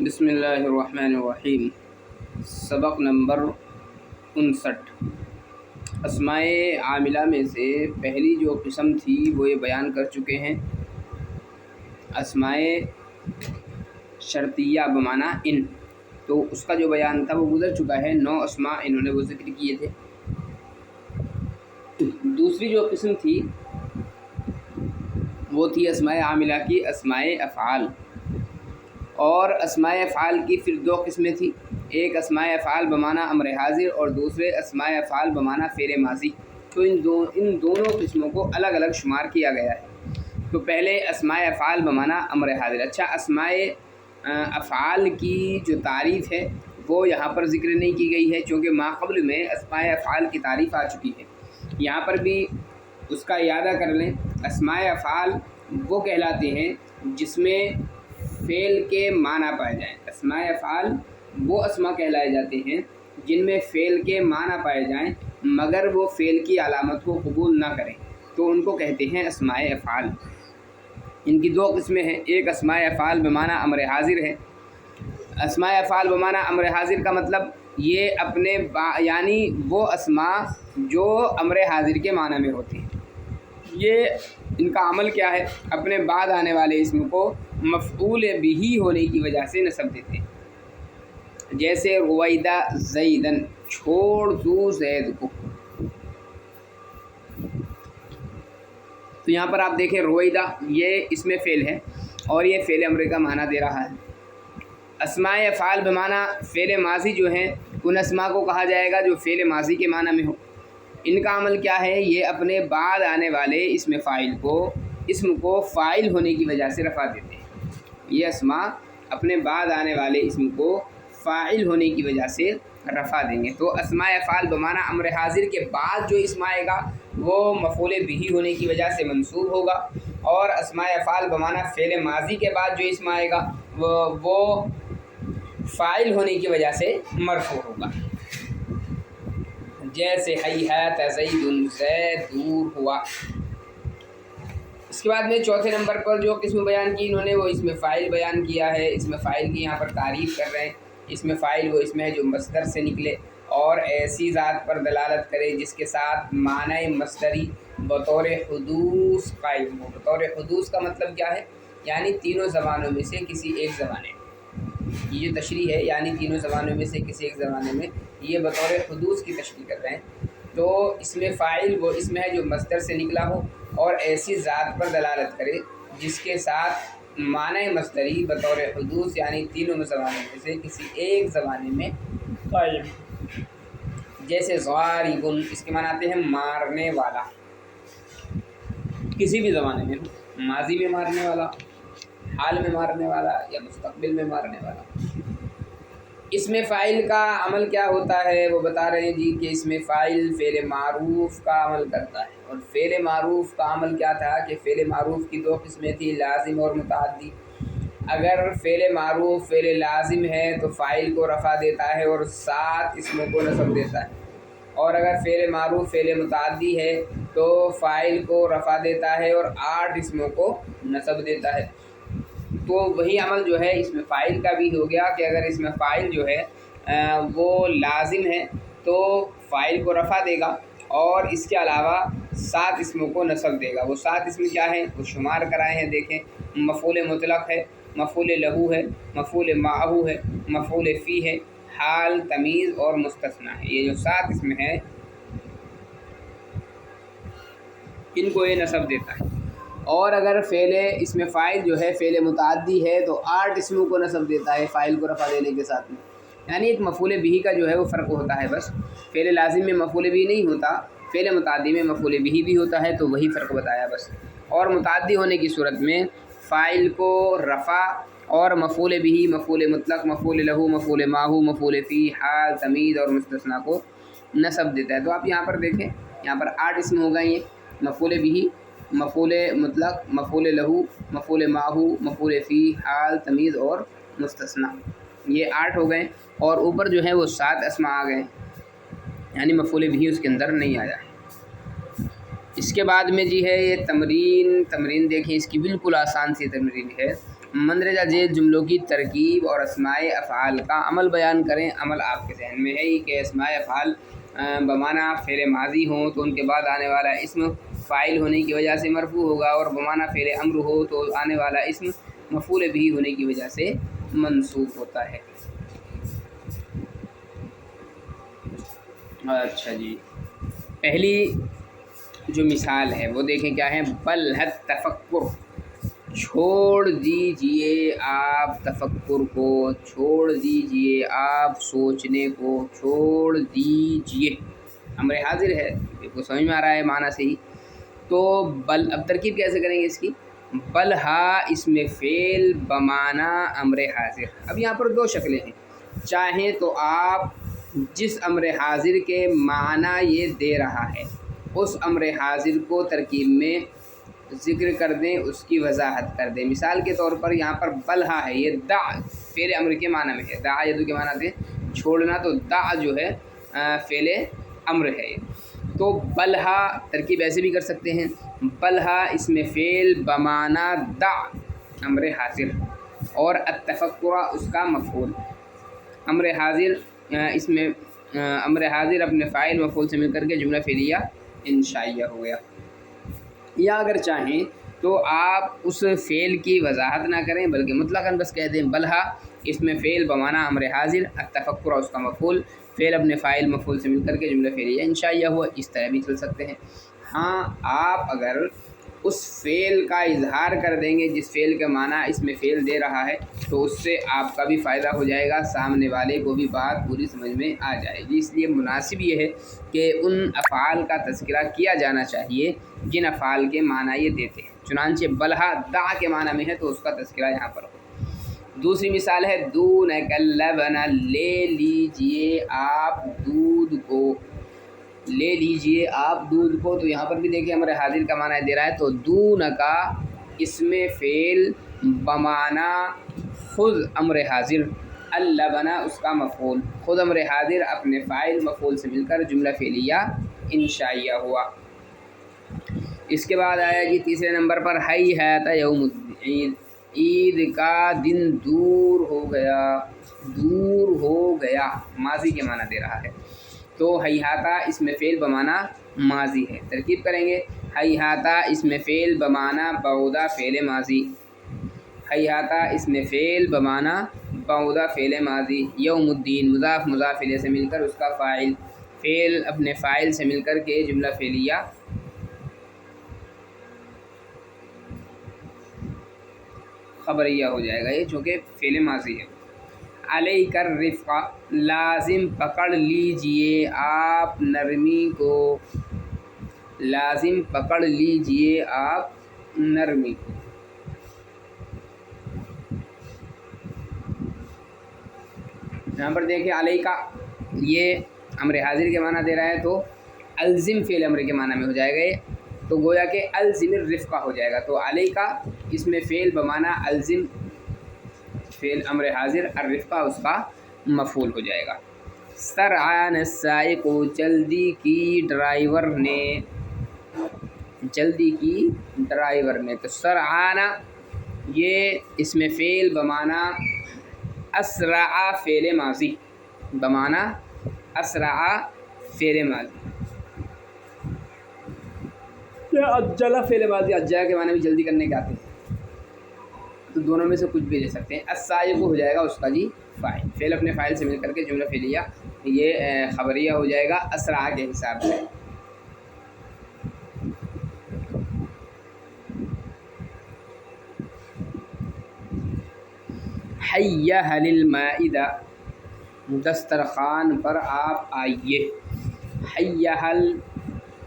بسم اللہ الرحمن الرحیم۔ سبق نمبر 59۔ اسماء عاملہ میں سے پہلی جو قسم تھی وہ یہ بیان کر چکے ہیں، اسماء شرطیہ بمعنی ان، تو اس کا جو بیان تھا وہ گزر چکا ہے۔ 9 اسماء انہوں نے وہ ذکر کیے تھے۔ دوسری جو قسم تھی وہ تھی اسماء عاملہ کی اسماء افعال، اور اسماء افعال کی پھر 2 قسمیں تھیں، ایک اسماء افعال بمعنی امر حاضر اور دوسرے اسماء افعال بمعنی فعل ماضی۔ تو ان دونوں قسموں کو الگ الگ شمار کیا گیا ہے۔ تو پہلے اسماء افعال بمعنی امر حاضر۔ اچھا، اسماء افعال کی جو تعریف ہے وہ یہاں پر ذکر نہیں کی گئی ہے، چونکہ ما قبل میں اسماء افعال کی تعریف آ چکی ہے۔ یہاں پر بھی اس کا اعادہ کر لیں۔ اسماء افعال وہ کہلاتے ہیں جس میں فعل کے معنی پائے جائیں۔ اسماء افعال وہ اسماء کہلائے جاتے ہیں جن میں فعل کے معنی پائے جائیں مگر وہ فعل کی علامت کو قبول نہ کریں، تو ان کو کہتے ہیں اسماء افعال۔ ان کی 2 قسمیں ہیں، ایک اسماء افعال بمعنی امر حاضر ہے۔ اسماء افعال بمعنی امر حاضر کا مطلب یہ اپنے یعنی وہ اسماء جو امر حاضر کے معنی میں ہوتی ہیں۔ یہ ان کا عمل کیا ہے؟ اپنے بعد آنے والے اسم کو مفعول بہ ہونے کی وجہ سے نسب دیتے ہیں، جیسے رویدہ زیدن، چھوڑ دو زید کو۔ تو یہاں پر آپ دیکھیں رویدہ یہ اسم فعل ہے اور یہ فعل امر کا معنی دے رہا ہے۔ اسماء افعال بمعنی فعل ماضی جو ہیں ان اسماء کو کہا جائے گا جو فعل ماضی کے معنی میں ہو۔ ان کا عمل کیا ہے؟ یہ اپنے بعد آنے والے اسم کو فاعل ہونے کی وجہ سے رفع دیتے ہیں۔ یہ اسماء اپنے بعد آنے والے اسم کو فاعل ہونے کی وجہ سے رفع دیں گے۔ تو اسماء افعال بمعنی امر حاضر کے بعد جو اسم آئے گا وہ مفعول بہ ہونے کی وجہ سے منصوب ہوگا، اور اسماء افعال بمعنی فعل ماضی کے بعد جو اسم آئے گا وہ فاعل ہونے کی وجہ سے مرفوع ہوگا، جیسے ہیہات زید، زید دور ہوا۔ اس کے بعد میں چوتھے نمبر پر جو قسم بیان کی انہوں نے وہ اسم فاعل بیان کیا ہے۔ اسم فاعل کی یہاں پر تعریف کر رہے ہیں۔ اسم فاعل وہ اسم ہے جو مصدر سے نکلے اور ایسی ذات پر دلالت کرے جس کے ساتھ معنی مصدری بطور حدوث قائم ہو۔ بطور حدوث کا مطلب کیا ہے؟ یعنی تینوں زبانوں میں سے کسی ایک زبانے میں، یہ جو تشریح ہے یعنی تینوں زبانوں میں سے کسی ایک زبانے میں، یہ بطور حدوث کی تشریح کر رہے ہیں۔ تو اسم فاعل وہ اسم ہے جو مصدر سے نکلا ہو اور ایسی ذات پر دلالت کرے جس کے ساتھ معنی مصدری بطور حدوث یعنی تینوں زبانوں میں سے کسی ایک زبانے میں قائم، جیسے ضارب، اس کے معنی آتے ہیں مارنے والا، کسی بھی زمانے میں، ماضی میں مارنے والا، حال میں مارنے والا یا مستقبل میں مارنے والا۔ اسم فاعل کا عمل کیا ہوتا ہے وہ بتا رہے ہیں جی کہ اسم فاعل فعل معروف کا عمل کرتا ہے، اور فعل معروف کا عمل کیا تھا کہ فعل معروف کی 2 قسمیں تھیں، لازم اور متعدی۔ اگر فعل معروف فعل لازم ہے تو فاعل کو رفع دیتا ہے اور 7 اسموں کو نصب دیتا ہے، اور اگر فعل معروف فعل متعدی ہے تو فاعل کو رفع دیتا ہے اور 8 اسموں کو نصب دیتا ہے۔ تو وہی عمل جو ہے اسم فاعل کا بھی ہو گیا کہ اگر اسم فاعل جو ہے وہ لازم ہے تو فاعل کو رفع دے گا اور اس کے علاوہ 7 اسموں کو نصب دے گا۔ وہ 7 اسم کیا ہیں وہ شمار کرائے ہیں، دیکھیں، مفعول مطلق ہے، مفعول لہو ہے، مفعول معہ ہے، مفعول فی ہے، حال، تمیز اور مستثنیٰ ہے۔ یہ جو 7 اسم ہیں ان کو یہ نصب دیتا ہے۔ اور اگر اسم فاعل جو ہے فعل متعدی ہے تو 8 اسموں کو نصب دیتا ہے فاعل کو رفع دینے کے ساتھ میں، یعنی ایک مفعول بہ کا جو ہے وہ فرق ہوتا ہے بس۔ فعل لازم میں مفعول بہ نہیں ہوتا، فعل متعدی میں مفعول بہ بھی ہوتا ہے، تو وہی فرق بتایا بس۔ اور متعدی ہونے کی صورت میں فاعل کو رفع اور مفعول بہ، مفعول مطلق، مفعول لہو، مفعول معہ، مفعول فی، حال، تمیز اور مستثنیٰ کو نصب دیتا ہے۔ تو آپ یہاں پر دیکھیں، یہاں پر 8 اسم ہو گئے، یہ مفعول بہ، مفعول مطلق، مفعول لہو، مفعول معہ، مفعول فی، حال، تمیز اور مستثنیٰ، یہ 8 ہو گئے، اور اوپر جو ہے وہ 7 اسماء آ گئے، یعنی مفعول بھی اس کے اندر نہیں آیا۔ اس کے بعد میں جی ہے یہ تمرین دیکھیں، اس کی بالکل آسان سی تمرین ہے۔ مندرجہ ذیل جملوں کی ترکیب اور اسماء افعال کا عمل بیان کریں۔ عمل آپ کے ذہن میں ہے ہی کہ اسماء افعال بمعنی فعل ماضی ہوں تو ان کے بعد آنے والا اسم فاعل ہونے کی وجہ سے مرفوع ہوگا، اور بمعنی فعل امر ہو تو آنے والا اسم مفعول بھی ہونے کی وجہ سے منصوب ہوتا ہے۔ اچھا جی، پہلی جو مثال ہے وہ دیکھیں کیا ہے۔ بلحت تفکر، چھوڑ دیجئے آپ تفکر کو، چھوڑ دیجئے آپ سوچنے کو، چھوڑ دیجئے امر حاضر ہے، بالکل سمجھ میں آ رہا ہے معنی سے ہی۔ تو اب ترکیب کیسے کریں گے اس کی؟ بلہا اسم فعل بمعنی امر حاضر۔ اب یہاں پر دو شکلیں ہیں، چاہیں تو آپ جس امر حاضر کے معنی یہ دے رہا ہے اس امر حاضر کو ترکیب میں ذکر کر دیں، اس کی وضاحت کر دیں۔ مثال کے طور پر یہاں پر بلہا ہے، یہ دع فعل امر کے معنی میں ہے، دع یدو کے معنی سے چھوڑنا، تو دع جو ہے فعل امر ہے۔ تو بلہا ترکیب ایسے بھی کر سکتے ہیں، بلہا اسم فعل بمعنی دع امر حاضر، اور التفکر اس کا مفعول۔ امر حاضر اس میں امر حاضر اپنے فاعل مفعول سے مل کر کے جملہ فعلیہ انشائیہ ہو گیا۔ یا اگر چاہیں تو آپ اس فعل کی وضاحت نہ کریں بلکہ مطلقاً بس کہہ دیں بلہا اس میں فعل بمعنی امر حاضر، التفکر اس کا مفعول، فعل اپنے فاعل مفعول سے مل کر کے جملہ فعلیہ انشائیہ ہوا، اس طرح بھی چل سکتے ہیں۔ ہاں، آپ اگر اس فعل کا اظہار کر دیں گے جس فعل کا معنی اس میں فعل دے رہا ہے تو اس سے آپ کا بھی فائدہ ہو جائے گا، سامنے والے کو بھی بات پوری سمجھ میں آ جائے گی۔ اس لیے مناسب یہ ہے کہ ان افعال کا تذکرہ کیا جانا چاہیے جن افعال کے معنی یہ دیتے ہیں۔ چنانچہ بلہا دع کے معنی میں ہے تو اس کا تذکرہ یہاں پر ہو۔ دوسری مثال ہے دونک اللبن، لے لیجئے آپ دودھ کو، لے لیجئے آپ دودھ کو، تو یہاں پر بھی دیکھیں امر حاضر کا معنی دے رہا ہے، تو دونکا اسم فعل بمعنی خذ امر حاضر، اللبن اس کا مفعول، خود امر حاضر اپنے فاعل مفعول سے مل کر جملہ فعلیہ انشائیہ ہوا۔ اس کے بعد آیا جی تیسرے نمبر پر ہیہات یوم العید، عید کا دن دور ہو گیا، دور ہو گیا ماضی کے معنی دے رہا ہے، تو ہیہاتا اسم فعل بمعنی ماضی ہے۔ ترکیب کریں گے، ہیہاتا اسم فعل بمعنی بعودا فعل ماضی، ہیہاتا اسم فعل بمعنی بعودا فعل ماضی، یوم الدین مضاف مضاف الیہ سے مل کر اس کا فاعل، فعل اپنے فاعل سے مل کر کے جملہ فعلیہ خبریہ ہو جائے گا، یہ چونکہ فعل ماضی ہے۔ علیک الرفق، لازم پکڑ لیجئے آپ نرمی کو، لازم پکڑ لیجئے آپ نرمی کو۔ یہاں پر دیکھیں علیکا یہ امر حاضر کے معنی دے رہا ہے تو الزم فعل امر کے معنی میں ہو جائے گا، یہ تو گویا کہ الزم الرفق ہو جائے گا، تو علیکا اس میں فعل بمعنی الزم فعل امر حاضر، الرفق اس کا مفعول ہو جائے گا۔ سرعان السائق، جلدی کی ڈرائیور نے، جلدی کی ڈرائیور نے، تو سرعان یہ اسم فعل بمعنی اسرع فعل ماضی، بمعنی اسرع فعل ماضی، عجل فعل ماضی، عجل کے معنی بھی جلدی کرنے کے آتے ہیں، تو دونوں میں سے کچھ بھی لے سکتے ہیں۔ السائق ہو جائے گا اس کا جی فاعل، فعل اپنے فاعل سے مل کر کے جملہ فعلیہ یہ خبریہ ہو جائے گا اسرع کے حساب سے۔ حیّ للمائدہ، دسترخوان پر آپ آئیے، حیّ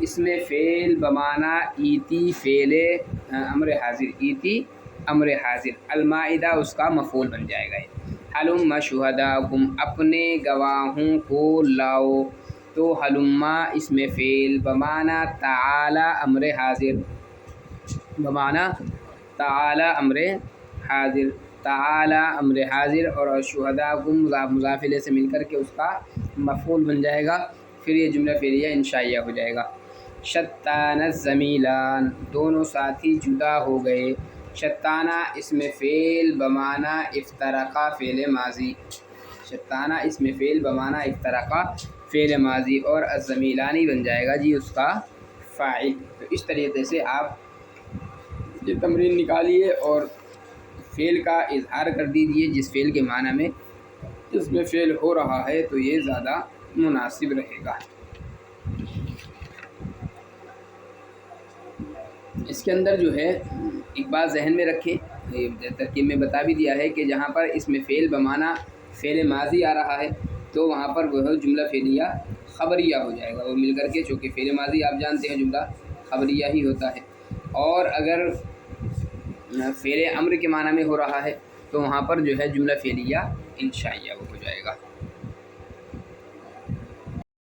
اسم فعل بمعنی ایتی فعل امر حاضر، ایتی امر حاضر، المائدہ اس کا مفعول بن جائے گا۔ ہلم شہداکم، اپنے گواہوں کو لاؤ، تو ہلما اسم فعل بمعنی تعالی امر حاضر، بمعنی تعالی امر حاضر، تعالی امر حاضر، اور شہداکم مضاف مضاف الیہ سے مل کر کے اس کا مفعول بن جائے گا، پھر یہ جملہ فعلیہ انشائیہ ہو جائے گا۔ شتان الزمیلان، دونوں ساتھی جدا ہو گئے، شتانہ اسم فعل بمعنی افترقہ فعل ماضی، شتانہ اسم فعل بمعنی افترقہ فعل ماضی، اور الزمیلانی بن جائے گا جی اس کا فاعل۔ تو اس طریقے سے آپ یہ تمرین نکالیے اور فعل کا اظہار کر دیجیے جس فعل کے معنی میں اس میں فعل ہو رہا ہے، تو یہ زیادہ مناسب رہے گا۔ اس کے اندر جو ہے ایک بات ذہن میں رکھیں، ترکیب میں بتا بھی دیا ہے کہ جہاں پر اس میں فعل بمعنی فعل ماضی آ رہا ہے تو وہاں پر وہ جملہ فعلیہ خبریہ ہو جائے گا وہ مل کر کے، چونکہ فعل ماضی آپ جانتے ہیں جملہ خبریہ ہی ہوتا ہے۔ اور اگر فعل امر کے معنی میں ہو رہا ہے تو وہاں پر جو ہے جملہ فعلیہ انشائیہ وہ ہو جائے گا۔